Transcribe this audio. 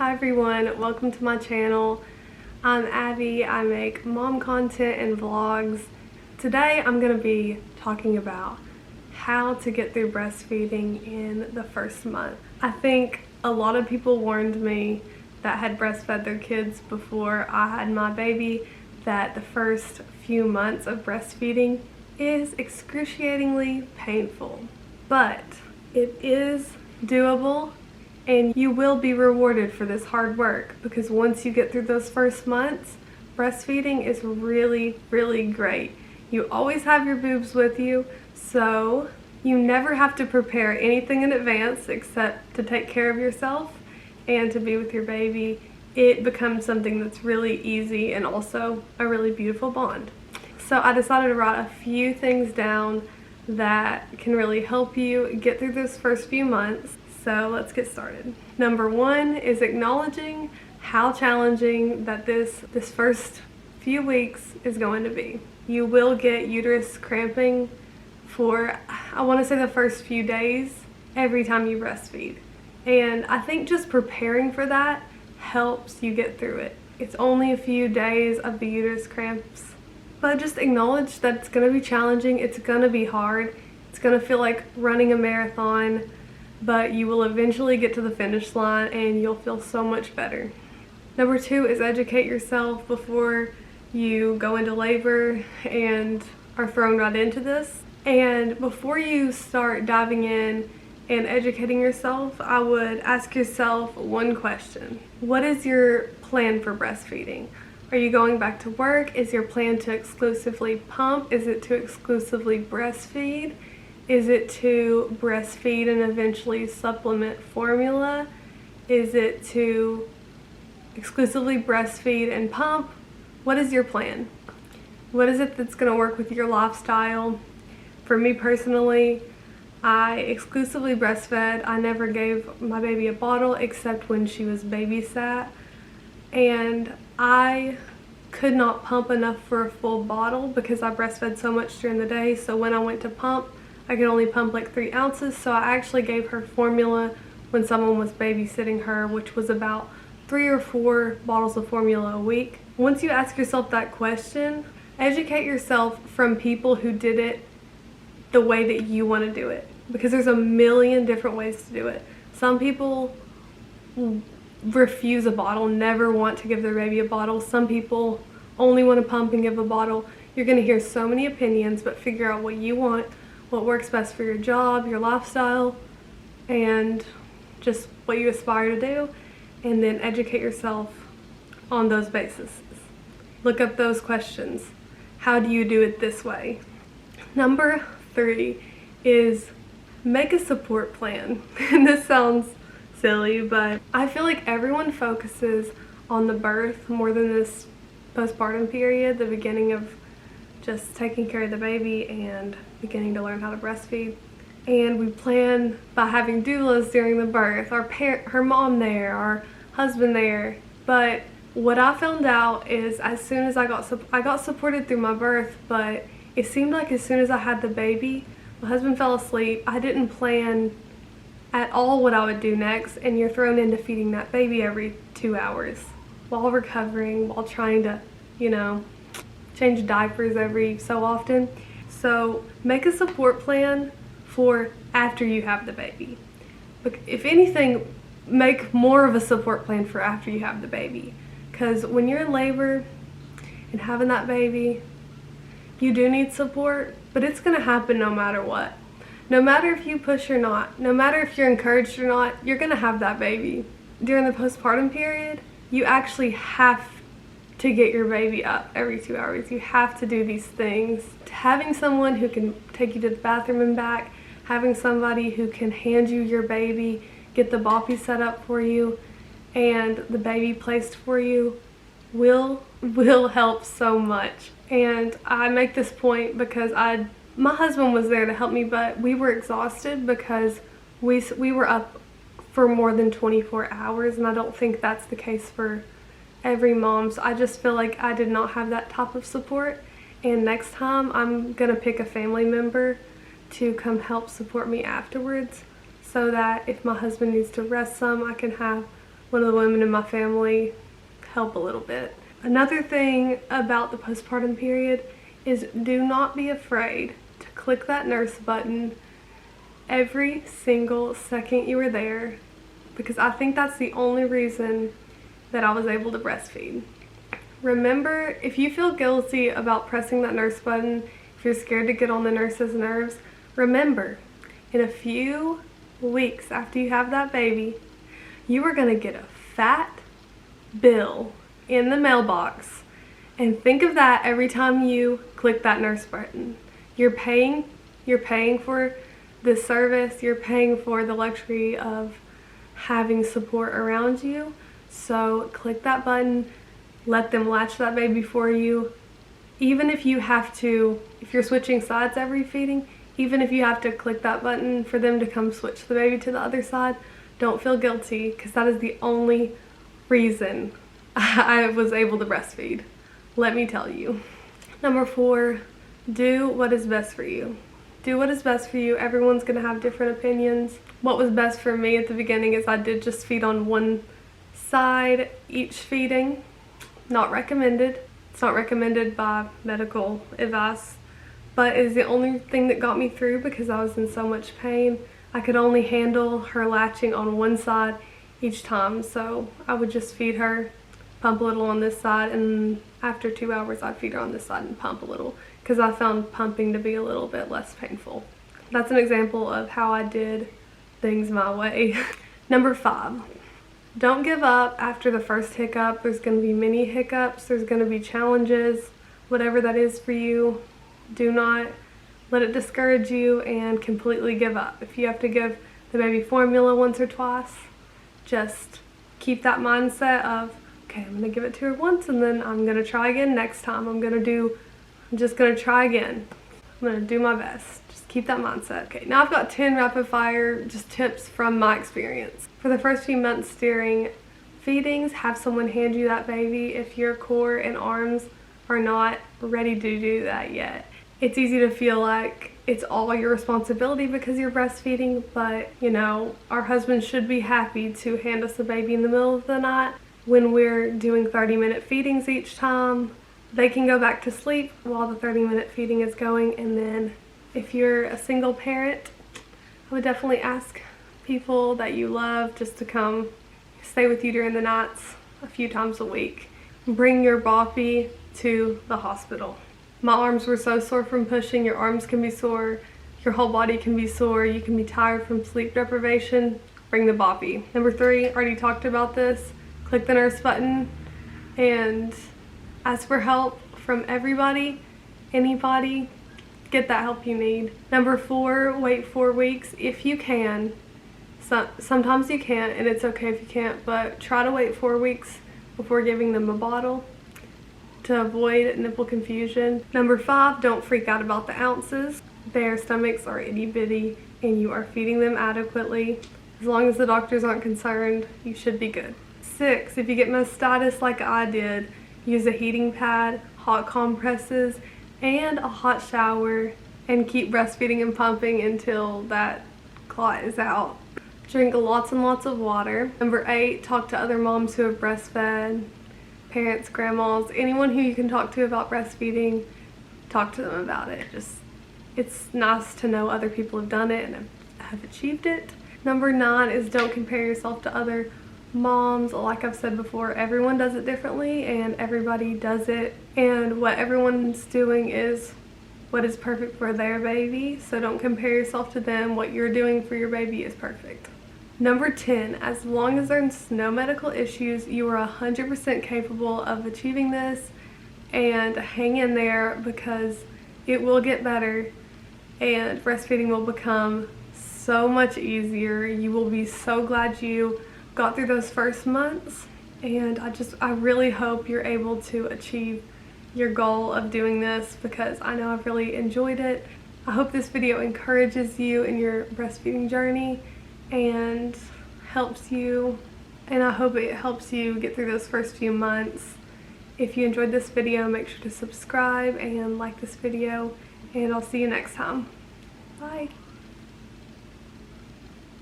Hi everyone, welcome to my channel. I'm Abby. I make mom content and vlogs. Today I'm going to be talking about how to get through breastfeeding in the first month. I think a lot of people warned me that had breastfed their kids before I had my baby that the first few months of breastfeeding is excruciatingly painful. But it is doable and you will be rewarded for this hard work, because once you get through those first months, breastfeeding is really great. You always have your boobs with you, so you never have to prepare anything in advance except to take care of yourself and to be with your baby. It becomes something that's really easy and also a really beautiful bond. So I decided to write a few things down that can really help you get through those first few months. So let's get started. Number one is acknowledging how challenging that this first few weeks is going to be. You will get uterus cramping for, I want to say, the first few days every time you breastfeed. And I think just preparing for that helps you get through it. It's only a few days of the uterus cramps, but just acknowledge that it's going to be challenging, it's going to be hard, it's going to feel like running a marathon, but you will eventually get to the finish line and you'll feel so much better. Number two is educate yourself before you go into labor and are thrown right into this. And before you start diving in and educating yourself, I would ask yourself one question. What is your plan for breastfeeding? Are you going back to work? Is your plan to exclusively pump? Is it to exclusively breastfeed? Is it to breastfeed and eventually supplement formula? Is it to exclusively breastfeed and pump? What is your plan? What is it that's going to work with your lifestyle? For me personally, I exclusively breastfed. I never gave my baby a bottle except when she was babysat. And I could not pump enough for a full bottle because I breastfed so much during the day. So when I went to pump, I could only pump like 3 ounces, so I actually gave her formula when someone was babysitting her, which was about 3 or 4 bottles of formula a week. Once you ask yourself that question, educate yourself from people who did it the way that you want to do it, because there's a million different ways to do it. Some people refuse a bottle, never want to give their baby a bottle. Some people only want to pump and give a bottle. You're going to hear so many opinions, but figure out what you want, what works best for your job, your lifestyle, and just what you aspire to do, and then educate yourself on those bases. Look up those questions. How do you do it this way? Number 3 is make a support plan. And this sounds silly, but I feel like everyone focuses on the birth more than this postpartum period, the beginning of just taking care of the baby and beginning to learn how to breastfeed. And we plan by having doulas during the birth, her mom there, our husband there. But what I found out is, as soon as I got supported through my birth, but it seemed like as soon as I had the baby, my husband fell asleep. I didn't plan at all what I would do next, and you're thrown into feeding that baby every 2 hours while recovering, while trying to, change diapers every so often. So make a support plan for after you have the baby. But if anything, make more of a support plan for after you have the baby. Because when you're in labor and having that baby, you do need support, but it's going to happen no matter what. No matter if you push or not, no matter if you're encouraged or not, you're going to have that baby. During the postpartum period, you actually have to get your baby up every 2 hours. You have to do these things. Having someone who can take you to the bathroom and back, having somebody who can hand you your baby, get the boppy set up for you, and the baby placed for you will help so much. And I make this point because my husband was there to help me, but we were exhausted because we were up for more than 24 hours, and I don't think that's the case for every mom. So I just feel like I did not have that type of support, and next time I'm gonna pick a family member to come help support me afterwards, so that if my husband needs to rest some, I can have one of the women in my family help a little bit. Another thing about the postpartum period is do not be afraid to click that nurse button every single second you were there, because I think that's the only reason that I was able to breastfeed. Remember, if you feel guilty about pressing that nurse button, if you're scared to get on the nurse's nerves, remember, in a few weeks after you have that baby, you are going to get a fat bill in the mailbox. And think of that every time you click that nurse button. You're paying for this service, you're paying for the luxury of having support around you. So click that button, let them latch that baby for you. Even if you have to, if you're switching sides every feeding, even if you have to click that button for them to come switch the baby to the other side, don't feel guilty, because that is the only reason I was able to breastfeed. Let me tell you. Number 4, do what is best for you. Do what is best for you. Everyone's gonna have different opinions. What was best for me at the beginning is I did just feed on one side each feeding. Not recommended. It's not recommended by medical advice, but it is the only thing that got me through because I was in so much pain. I could only handle her latching on one side each time, so I would just feed her, pump a little on this side, and after 2 hours I'd feed her on this side and pump a little, because I found pumping to be a little bit less painful. That's an example of how I did things my way. Number 5, don't give up after the first hiccup. There's going to be many hiccups, there's going to be challenges, whatever that is for you. Do not let it discourage you and completely give up. If you have to give the baby formula once or twice, just keep that mindset of, okay, I'm going to give it to her once and then I'm going to try again next time. I'm just going to try again. I'm going to do my best. Just keep that mindset. Okay, now I've got 10 rapid fire just tips from my experience. For the first few months during feedings, have someone hand you that baby if your core and arms are not ready to do that yet. It's easy to feel like it's all your responsibility because you're breastfeeding, but you know, our husbands should be happy to hand us a baby in the middle of the night when we're doing 30-minute feedings each time. They can go back to sleep while the 30-minute feeding is going, and then if you're a single parent, I would definitely ask people that you love just to come stay with you during the nights a few times a week. Bring your boppy to the hospital. My arms were so sore from pushing. Your arms can be sore, your whole body can be sore, you can be tired from sleep deprivation. Bring the boppy. Number 3, already talked about this. Click the nurse button and ask for help from everybody, anybody. Get that help you need. Number 4, wait 4 weeks if you can. Sometimes you can't, and it's okay if you can't, but try to wait 4 weeks before giving them a bottle to avoid nipple confusion. Number 5, don't freak out about the ounces. Their stomachs are itty bitty and you are feeding them adequately. As long as the doctors aren't concerned, you should be good. 6, if you get mastitis like I did, use a heating pad, hot compresses, and a hot shower, and keep breastfeeding and pumping until that clot is out. Drink lots and lots of water. Number 8, talk to other moms who have breastfed, parents, grandmas, anyone who you can talk to about breastfeeding. Talk to them about it. It's nice to know other people have done it and have achieved it. Number 9 is don't compare yourself to other moms. Like I've said before, everyone does it differently and everybody does it, and what everyone's doing is what is perfect for their baby, so don't compare yourself to them. What you're doing for your baby is perfect. Number 10, as long as there's no medical issues, you are 100% capable of achieving this, and hang in there because it will get better and breastfeeding will become so much easier. You will be so glad you got through those first months, and I really hope you're able to achieve your goal of doing this, because I know I've really enjoyed it. I hope this video encourages you in your breastfeeding journey and helps you, and I hope it helps you get through those first few months. If you enjoyed this video, make sure to subscribe and like this video, and I'll see you next time. Bye.